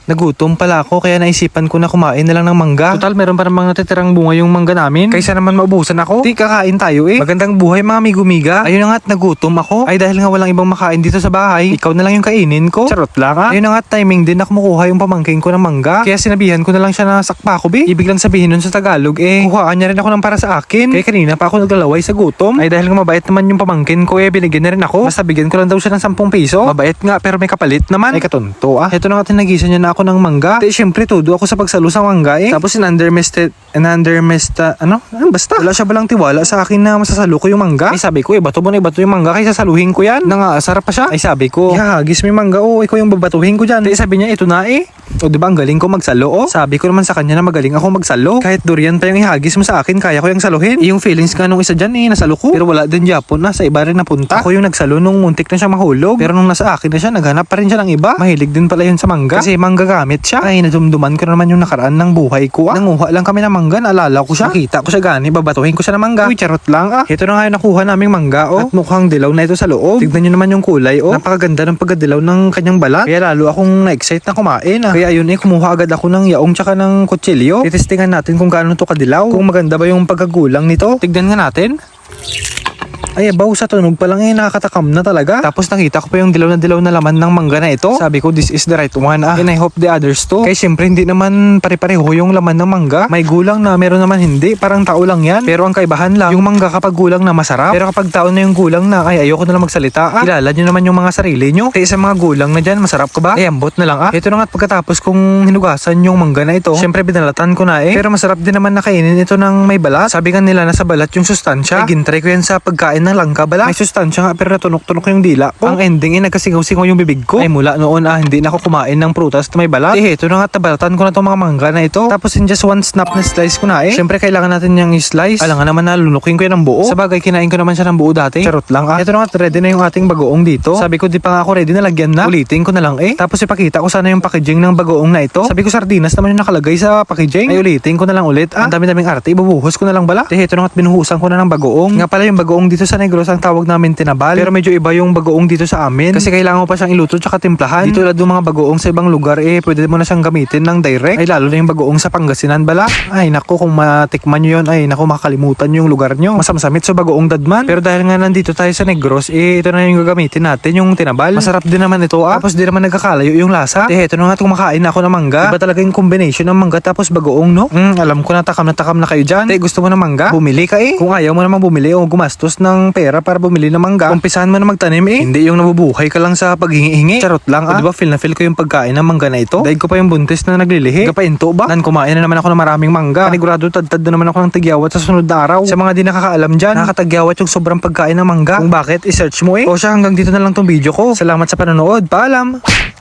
Nagutom pala ako kaya naisipan ko na kumain na lang ng mangga. Total meron pa namang natitirang bunga yung mangga namin. Kaysa naman maubusan ako. Di kakain tayo eh. Magandang buhay mga amigo-miga. Ayun na nga't nagutom ako. Ay dahil nga walang ibang makain dito sa bahay, ikaw na lang yung kainin ko. Charot lang ah. Ayun na nga't timing din na kumukuha yung pamangking ko ng mangga. Kaya sinabihan ko na lang siya na sakpa ko bi. Ibig lang sabihin nun sa Tagalog eh kuhaan niya rin ako ng para sa akin. Kaya kanina pa ako naglalaway sa gutom. Ay dahil nga mabait naman yung pamangkin ko eh binigyan na rin ako. Basta bigyan ko lang daw siya ng 10 piso. Mabait nga pero may kapalit naman. Ay katonto ah. Ito na nga tinagisan niya na ako ng mangga. Di syempre todo ako sa pagsalo sa mangga eh. Tapos basta. Wala siya balang tiwala sa akin na masasalo ko yung mangga. Ay sabi ko bato mo na ibato yung mangga kaysa saluhin ko yan. Nangaasar pa siya. Ay sabi ko ihagis mo yung mangga ikaw yung babatuhin ko dyan. Di sabi niya ito na eh. O diba ang galing ko magsalo Sabi ko naman sa kanya na magaling ako magsalo. Kahit durian pa yung ihagis mo sa akin kaya ko yung saluhin. Yung feelings ka nung isa dyan nasalo ko. Pero wala din Japon na sa iba rin napunta. Ako yung nagsalo nung muntik na siya mahulog. Pero nung nasa akin na siya naghanap pa rin siya ng iba. Mahilig din pala yun sa mangga. Kasi mangga gamit siya. Ay nadumduman ko naman yung nakaraan ng buhay ko Nanguha lang kami ng mangga naalala ko siya. Nakita ko siya gani babatuhin ko siya ng mangga. Uy charot lang Ito na nga yung nakuha naming mangga At mukhang dilaw na ito sa loob. Tignan nyo naman yung kulay Napakaganda ng pagkadilaw ng kanyang balat. Kaya lalo akong na-excite na kumain Kaya yun kumuha agad ako ng yaong tsaka ng kutsilyo. Titestingan natin kung gaano to kadilaw. Kung maganda ba yung pagkagulang nito. Tignan nga natin. Ay, baw sa tunog pa lang nakakatakam na talaga. Tapos nakita ko pa yung dilaw na laman ng mangga na ito. Sabi ko, this is the right one And I hope the others too. Kaya syempre hindi naman pare-pareho yung laman ng mangga. May gulang na, meron naman hindi. Parang tao lang yan. Pero ang kaibahan lang, yung mangga kapag gulang na masarap. Pero kapag tao na yung gulang na, ay ayoko na lang magsalita Kilala nyo naman yung mga sarili nyo. Kaya sa mga gulang na dyan, masarap ka ba? Ay, ambot na lang Ito na nga't pagkatapos kung hinugasan yung mangga na ito, syempre binalatan ko na Pero masarap din naman nakainin ito ng may balat. Sabi nga nila nasa balat yung sustansya. Ay, gintry ko yan sa pagkain ng langka bala. May sustansya nga pero natunok-tunok yung dila ko. Ang ending nagkasingaw-singaw yung bibig ko. Ay mula noon hindi na ako kumain ng prutas na may balat. Ito na nga tabalatan ko na itong mga mangga na ito. Tapos in just one snap na slice ko na Siyempre kailangan natin yung i-slice. Alam nga naman na lunukin ko yan ng buo. Sa bagay kinain ko naman siya ng buo dati. Charot lang Ito na nga ready na yung ating bagoong dito. Sabi ko di pa nga ako ready na lagyan na. Ulitin ko na lang Tapos ipakita ko sana yung packaging ng bagoong na ito. Sabi ko sardinas naman yung nakalagay sa packaging. Ay ulitin ko na lang ulit Ang dami-daming arte. Ibubuhos ko na lang bala. Ito na nga binuhusan ko na ng bagoong. Nga pala yung bagoong dito sa Negros ang tawag namin tinabal. Pero medyo iba yung bagoong dito sa amin. Kasi kailangan mo pa siyang iluto tsaka timplahan. Dito lang yung mga bagoong sa ibang lugar pwede mo na siyang gamitin ng direct. Ay lalo na yung bagoong sa Pangasinan bala. Ay naku kung matikman nyo yun ay naku makakalimutan nyo yung lugar nyo. Masamsamit sa bagoong dadman. Pero dahil nga nandito tayo sa Negros ito na yung gagamitin natin yung tinabal. Masarap din naman ito Tapos di naman nagkakalayo yung lasa. Ito na nga kumakain na ako ng mangga. Iba talaga yung combination ng mangga tapos bagoong no. Alam ko na takam na kayo dyan. Gusto mo ng mangga? Bumili ka Kung ayaw mo namang bumili o gumastos ng pera para bumili ng mangga, umpisahan mo na magtanim Hindi yung nabubuhay ka lang sa paghingi-hingi. Charot lang Diba feel na feel ko yung pagkain ng mangga na ito. Daig ko pa yung buntis na naglilihi. Kapainto ba? Nan kumain na naman ako ng maraming mangga. Panigurado tad-tad na naman ako ng tagyawat sa sunod na araw. Sa mga di nakakaalam dyan, nakatagyawat yung sobrang pagkain ng mangga. Kung bakit, i-search mo O siya hanggang dito na lang tong video ko. Salamat sa panonood. Paalam!